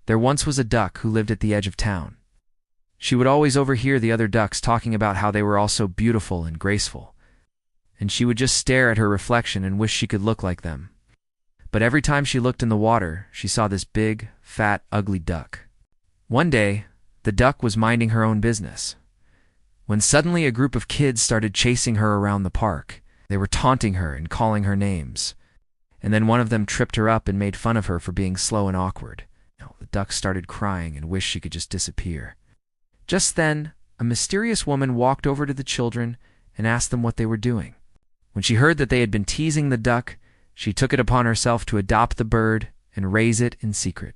There once was a duck who lived at the edge of town. She would always overhear the other ducks talking about how they were all so beautiful and graceful, and she would just stare at her reflection and wish she could look like them. But every time she looked in the water, she saw this big, fat, ugly duck. One day, the duck was minding her own business, when suddenly a group of kids started chasing her around the park. They were taunting her and calling her names, and then one of them tripped her up and made fun of her for being slow and awkward. The duck started crying and wished she could just disappear. Just then, a mysterious woman walked over to the children and asked them what they were doing. When she heard that they had been teasing the duck, she took it upon herself to adopt the bird and raise it in secret.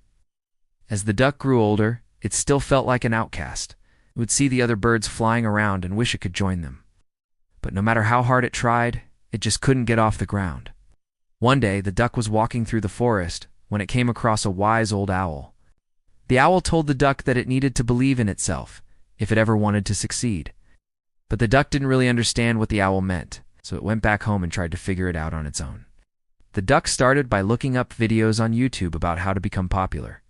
As the duck grew older, it still felt like an outcast. It would see the other birds flying around and wish it could join them. But no matter how hard it tried, it just couldn't get off the ground. One day, the duck was walking through the forest when it came across a wise old owl. The owl told the duck that it needed to believe in itself if it ever wanted to succeed. But the duck didn't really understand what the owl meant, so it went back home and tried to figure it out on its own. The duck started by looking up videos on YouTube about how to become popular.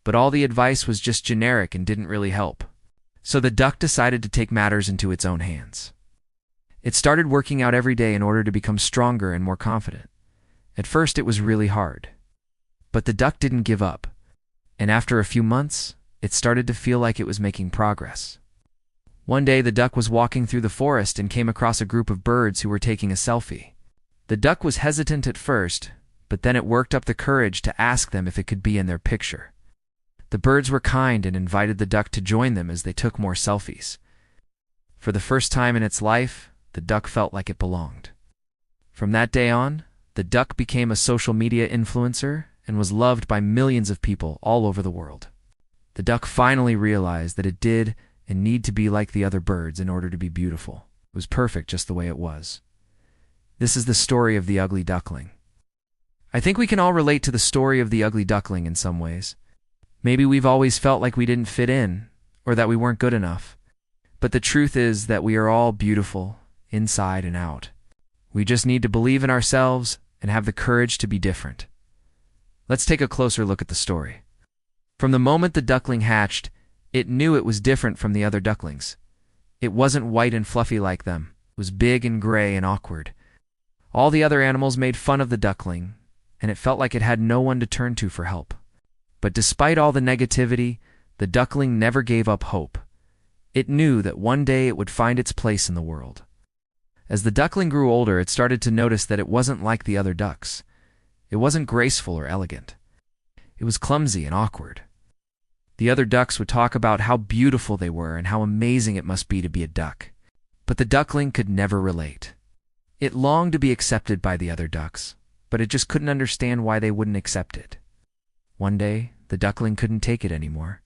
But all the advice was just generic and didn't really help. So the duck decided to take matters into its own hands. It started working out every day in order to become stronger and more confident. At first, it was really hard. But the duck didn't give up. And after a few months, it started to feel like it was making progress. One day, the duck was walking through the forest and came across a group of birds who were taking a selfie. The duck was hesitant at first, but then it worked up the courage to ask them if it could be in their picture. The birds were kind and invited the duck to join them as they took more selfies. For the first time in its life, the duck felt like it belonged. From that day on, the duck became a social media influencer and was loved by millions of people all over the world. The duck finally realized that it did and need to be like the other birds in order to be beautiful. It was perfect just the way it was. This is the story of the ugly duckling. I think we can all relate to the story of the ugly duckling in some ways. Maybe we've always felt like we didn't fit in, or that we weren't good enough. But the truth is that we are all beautiful, inside and out. We just need to believe in ourselves and have the courage to be different. Let's take a closer look at the story. From the moment the duckling hatched, it knew it was different from the other ducklings. It wasn't white and fluffy like them. It was big and gray and awkward. All the other animals made fun of the duckling, and it felt like it had no one to turn to for help. But despite all the negativity, the duckling never gave up hope. It knew that one day it would find its place in the world. As the duckling grew older, it started to notice that it wasn't like the other ducks. It wasn't graceful or elegant. It was clumsy and awkward. The other ducks would talk about how beautiful they were and how amazing it must be to be a duck. But the duckling could never relate. It longed to be accepted by the other ducks, but it just couldn't understand why they wouldn't accept it. One day, the duckling couldn't take it anymore.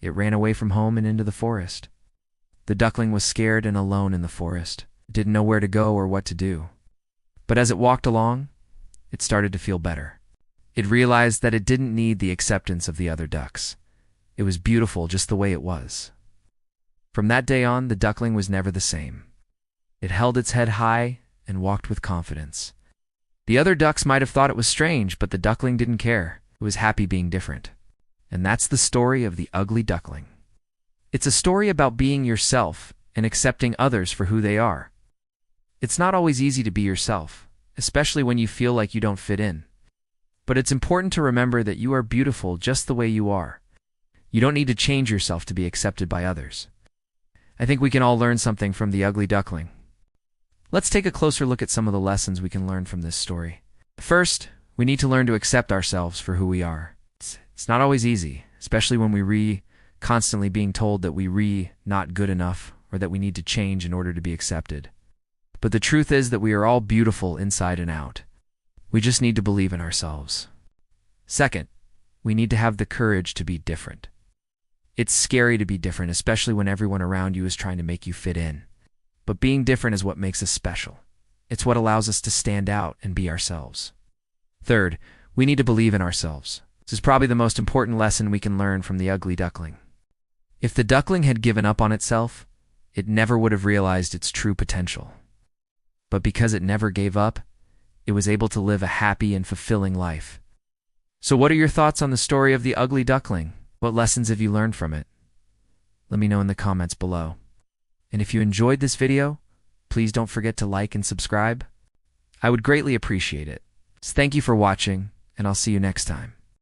It ran away from home and into the forest. The duckling was scared and alone in the forest. It didn't know where to go or what to do. But as it walked along, it started to feel better. It realized that it didn't need the acceptance of the other ducks. It was beautiful just the way it was. From that day on, the duckling was never the same. It held its head high and walked with confidence. The other ducks might have thought it was strange, but the duckling didn't care. It was happy being different. And that's the story of the ugly duckling. It's a story about being yourself and accepting others for who they are. It's not always easy to be yourself, especially when you feel like you don't fit in. But it's important to remember that you are beautiful just the way you are. You don't need to change yourself to be accepted by others. I think we can all learn something from the ugly duckling. Let's take a closer look at some of the lessons we can learn from this story. First, we need to learn to accept ourselves for who we are. It's not always easy, especially when we constantly being told that we not good enough or that we need to change in order to be accepted. But the truth is that we are all beautiful inside and out. We just need to believe in ourselves. Second, we need to have the courage to be different. It's scary to be different, especially when everyone around you is trying to make you fit in. But being different is what makes us special. It's what allows us to stand out and be ourselves. Third, we need to believe in ourselves. This is probably the most important lesson we can learn from the ugly duckling. If the duckling had given up on itself, it never would have realized its true potential. But because it never gave up, it was able to live a happy and fulfilling life. So what are your thoughts on the story of the ugly duckling? What lessons have you learned from it? Let me know in the comments below. And if you enjoyed this video, please don't forget to like and subscribe. I would greatly appreciate it. So thank you for watching, and I'll see you next time.